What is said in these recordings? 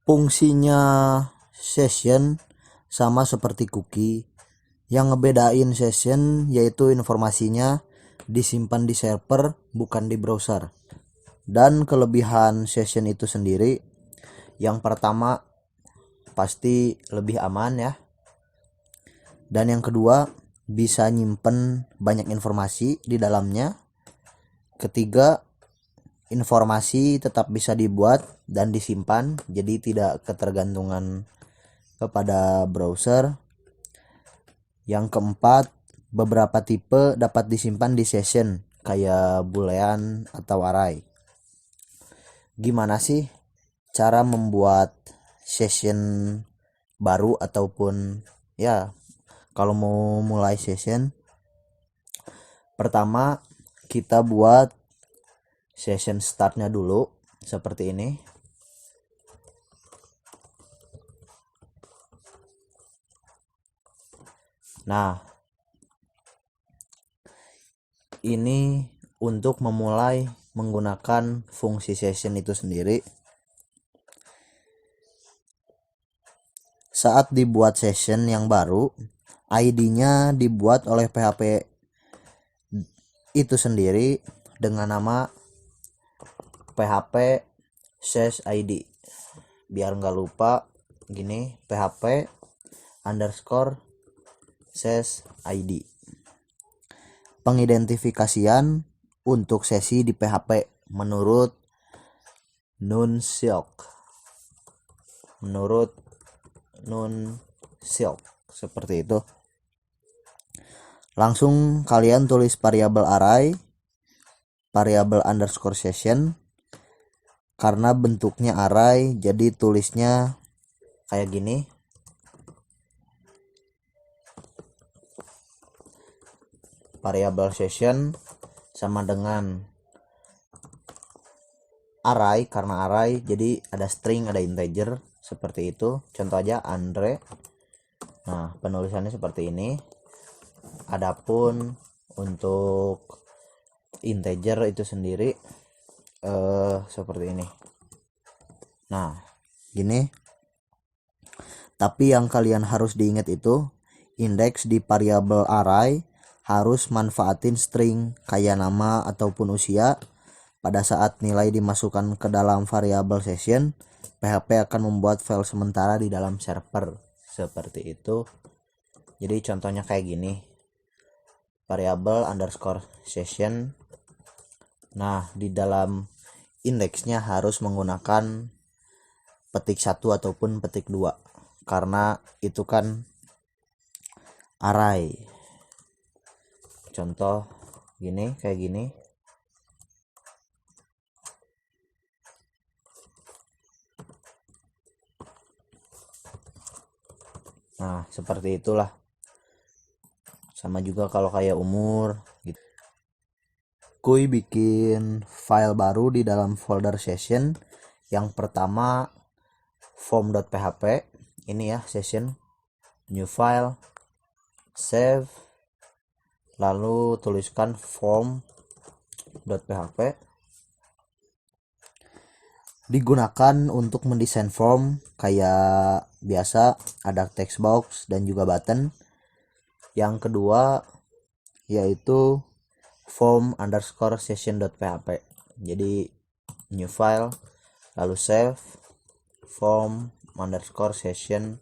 Fungsinya session sama seperti cookie. Yang ngebedain session yaitu informasinya disimpan di server bukan di browser. Dan kelebihan session itu sendiri, yang pertama pasti lebih aman ya. Dan yang kedua bisa nyimpen banyak informasi di dalamnya. Ketiga, informasi tetap bisa dibuat dan disimpan, jadi tidak ketergantungan kepada browser. Yang keempat, beberapa tipe dapat disimpan di session kayak boolean atau array. Gimana sih cara membuat session baru ataupun ya kalau mau mulai session? Pertama, kita buat session startnya dulu seperti ini. Nah, ini untuk memulai menggunakan fungsi session itu sendiri. Saat dibuat session yang baru, ID-nya dibuat oleh PHP itu sendiri dengan nama PHP ses ID. Biar nggak lupa, gini, PHP underscore ses ID. Pengidentifikasian untuk sesi di PHP menurut Nunsilk. Seperti itu. Langsung kalian tulis variabel array, variabel underscore session. Karena bentuknya array, jadi tulisnya kayak gini. Variabel session sama dengan array, karena array jadi ada string, ada integer, seperti itu. Contoh aja Andre. Nah, penulisannya seperti ini. Adapun untuk integer itu sendiri seperti ini. Nah, gini. Tapi yang kalian harus diingat itu, indeks di variabel array harus manfaatin string kayak nama ataupun usia. Pada saat nilai dimasukkan ke dalam variabel session, PHP akan membuat file sementara di dalam server. Seperti itu. Jadi contohnya kayak gini. Variabel underscore session. Nah, di dalam indeksnya harus menggunakan petik 1 ataupun petik 2. Karena itu kan array. Contoh gini, kayak gini. Nah, seperti itulah. Sama juga kalau kayak umur gitu. Kuy bikin file baru di dalam folder session. Yang pertama form.php, ini ya session, new file, save, lalu tuliskan form.php. Digunakan untuk mendesain form kayak biasa, ada text box dan juga button. Yang kedua yaitu form underscore session.php. Jadi new file, lalu save, form underscore session.php.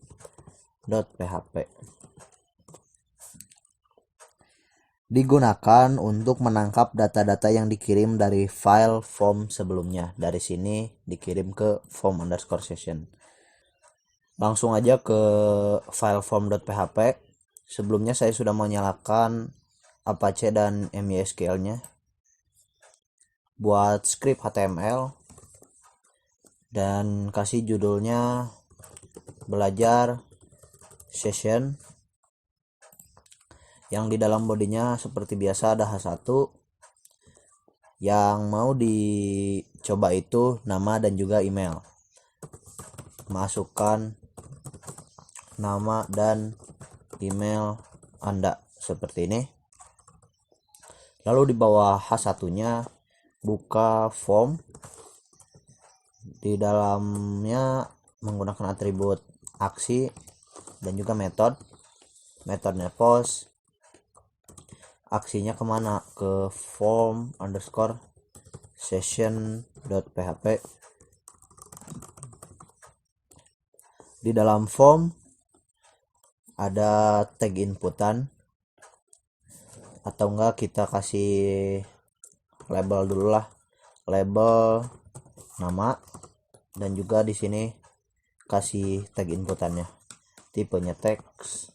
Digunakan untuk menangkap data-data yang dikirim dari file form sebelumnya. Dari sini dikirim ke form underscore session. Langsung aja ke file form.php. Sebelumnya saya sudah menyalakan Apache dan MySQL nya. Buat script HTML dan kasih judulnya belajar session. Yang di dalam bodinya seperti biasa ada H1. Yang mau dicoba itu nama dan juga email. Masukkan nama dan email Anda seperti ini. Lalu di bawah H1-nya buka form. Di dalamnya menggunakan atribut aksi dan juga metodenya post. Aksinya kemana? Ke form underscore session.php. Di dalam form ada tag inputan, atau enggak kita kasih label dulu lah, label nama, dan juga di sini kasih tag inputannya, tipenya teks,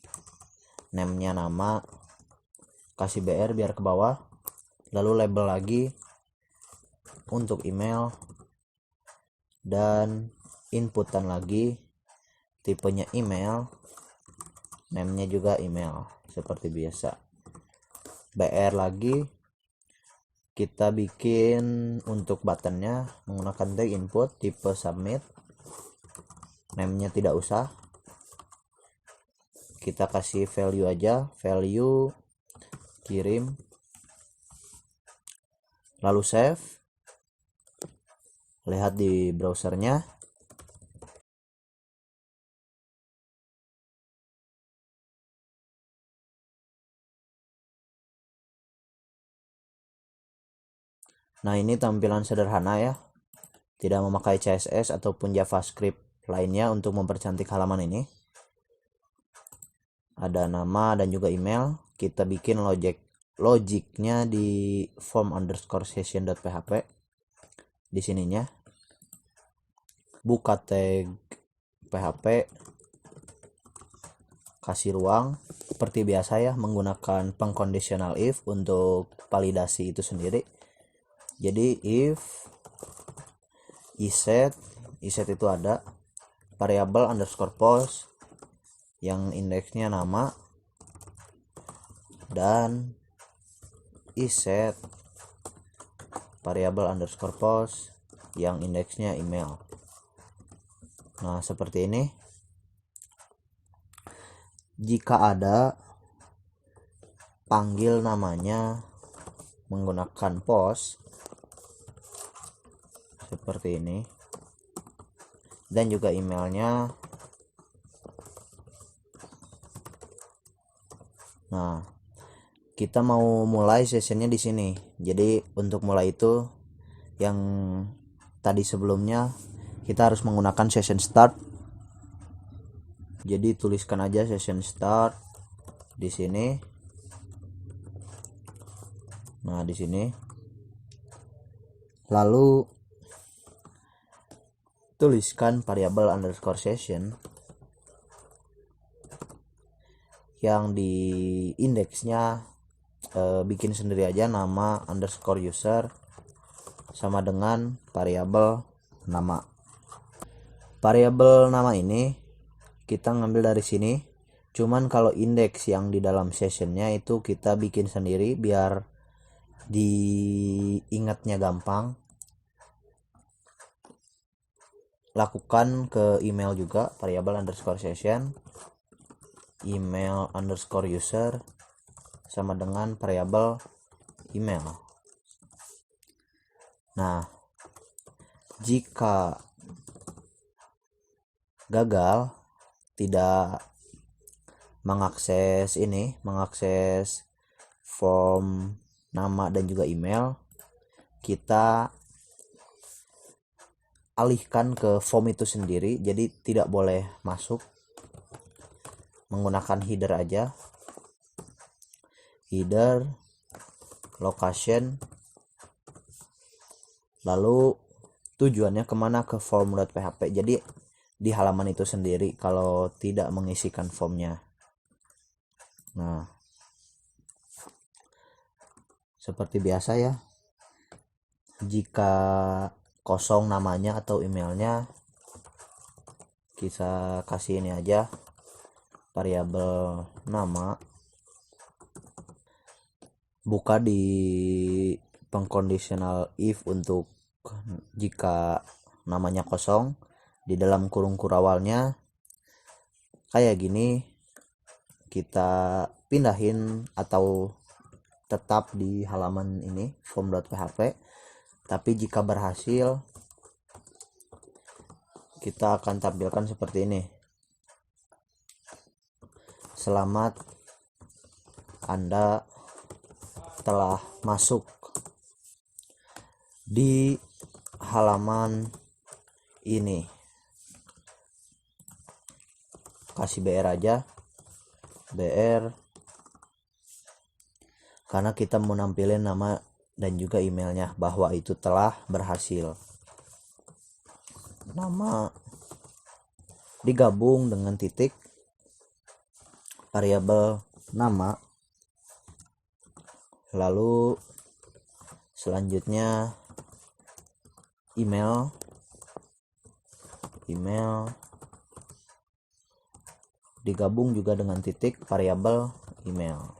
name-nya nama, kasih BR biar ke bawah, lalu label lagi untuk email, dan inputan lagi, tipenya email, name-nya juga email seperti biasa. BR lagi kita bikin untuk buttonnya menggunakan tag input tipe submit, name-nya tidak usah, kita kasih value aja, value kirim, lalu save, lihat di browsernya. Nah, ini tampilan sederhana ya, tidak memakai CSS ataupun JavaScript lainnya untuk mempercantik halaman ini. Ada nama dan juga email. Kita bikin logiknya di form underscore session.php. Di sininya buka tag PHP, kasih ruang seperti biasa ya, menggunakan pengconditional if untuk validasi itu sendiri. Jadi if iset itu ada variabel underscore post yang indeksnya nama, dan iset variabel underscore post yang indeksnya email. Nah, seperti ini. Jika ada, panggil namanya menggunakan post seperti ini, dan juga emailnya. Nah, kita mau mulai sessionnya di sini. Jadi untuk mulai itu, yang tadi sebelumnya kita harus menggunakan session start. Jadi tuliskan aja session start di sini. Nah, di sini. Lalu tuliskan variabel underscore session yang di indeksnya bikin sendiri aja, nama underscore user sama dengan variabel nama. Variabel nama ini kita ngambil dari sini, cuman kalau indeks yang di dalam sessionnya itu kita bikin sendiri biar diingatnya gampang. Lakukan ke email juga, variabel underscore session email underscore user sama dengan variabel email. Nah, jika gagal tidak mengakses form nama dan juga email, kita alihkan ke form itu sendiri. Jadi tidak boleh masuk, menggunakan header aja, header location, lalu tujuannya kemana, ke form.php. Jadi di halaman itu sendiri kalau tidak mengisikan formnya. Nah, seperti biasa ya, jika kosong namanya atau emailnya, kita kasih ini aja, variabel nama, buka di pengconditional if untuk jika namanya kosong, di dalam kurung kurawalnya kayak gini. Kita pindahin atau tetap di halaman ini form.php, tapi jika berhasil kita akan tampilkan seperti ini. Selamat, Anda telah masuk di halaman ini. Kasih BR aja, BR, karena kita mau nampilin nama dan juga emailnya bahwa itu telah berhasil. Nama digabung dengan titik, variabel nama, lalu selanjutnya email digabung juga dengan titik, variabel email.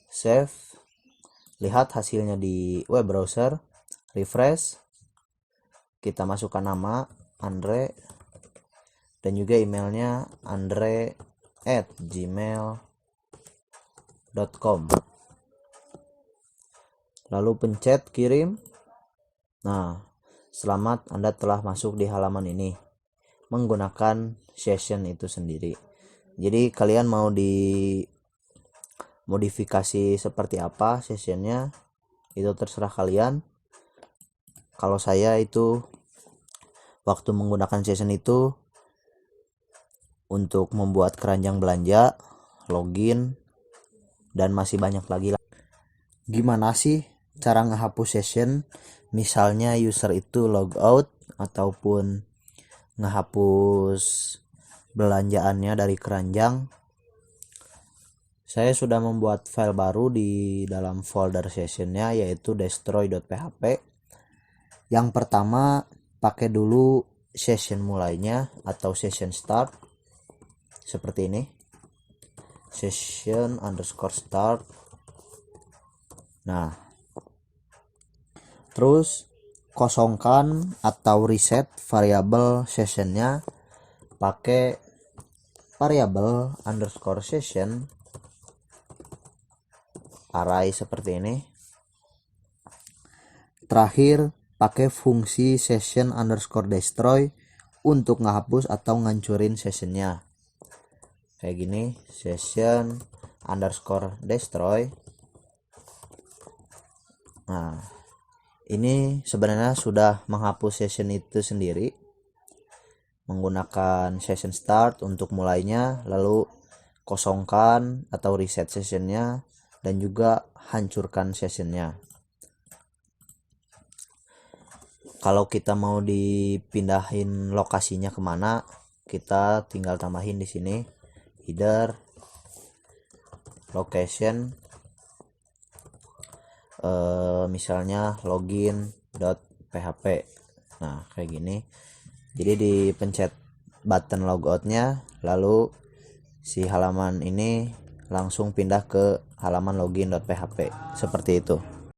Save, lihat hasilnya di web browser, refresh, kita masukkan nama Andre dan juga emailnya andre@gmail.com, lalu pencet kirim. Nah, selamat, Anda telah masuk di halaman ini menggunakan session itu sendiri. Jadi kalian mau di modifikasi seperti apa sessionnya itu terserah kalian. Kalau saya itu waktu menggunakan session itu untuk membuat keranjang belanja, login, dan masih banyak lagi. Gimana sih cara ngehapus session? Misalnya user itu logout ataupun ngehapus belanjaannya dari keranjang. Saya sudah membuat file baru di dalam folder sessionnya, yaitu destroy.php. Yang pertama, pakai dulu session mulainya atau session start seperti ini, session_start. Nah, terus kosongkan atau reset variabel sessionnya pakai variabel _session array seperti ini. Terakhir, pakai fungsi session_destroy untuk ngehapus atau ngancurin sessionnya. Kayak gini, session_destroy. Nah, ini sebenarnya sudah menghapus session itu sendiri menggunakan session start untuk mulainya, lalu kosongkan atau reset sessionnya, dan juga hancurkan sessionnya. Kalau kita mau dipindahin lokasinya kemana, kita tinggal tambahin di sini header location, misalnya login.php. Nah, kayak gini. Jadi dipencet button logoutnya, lalu si halaman ini langsung pindah ke halaman login.php seperti itu.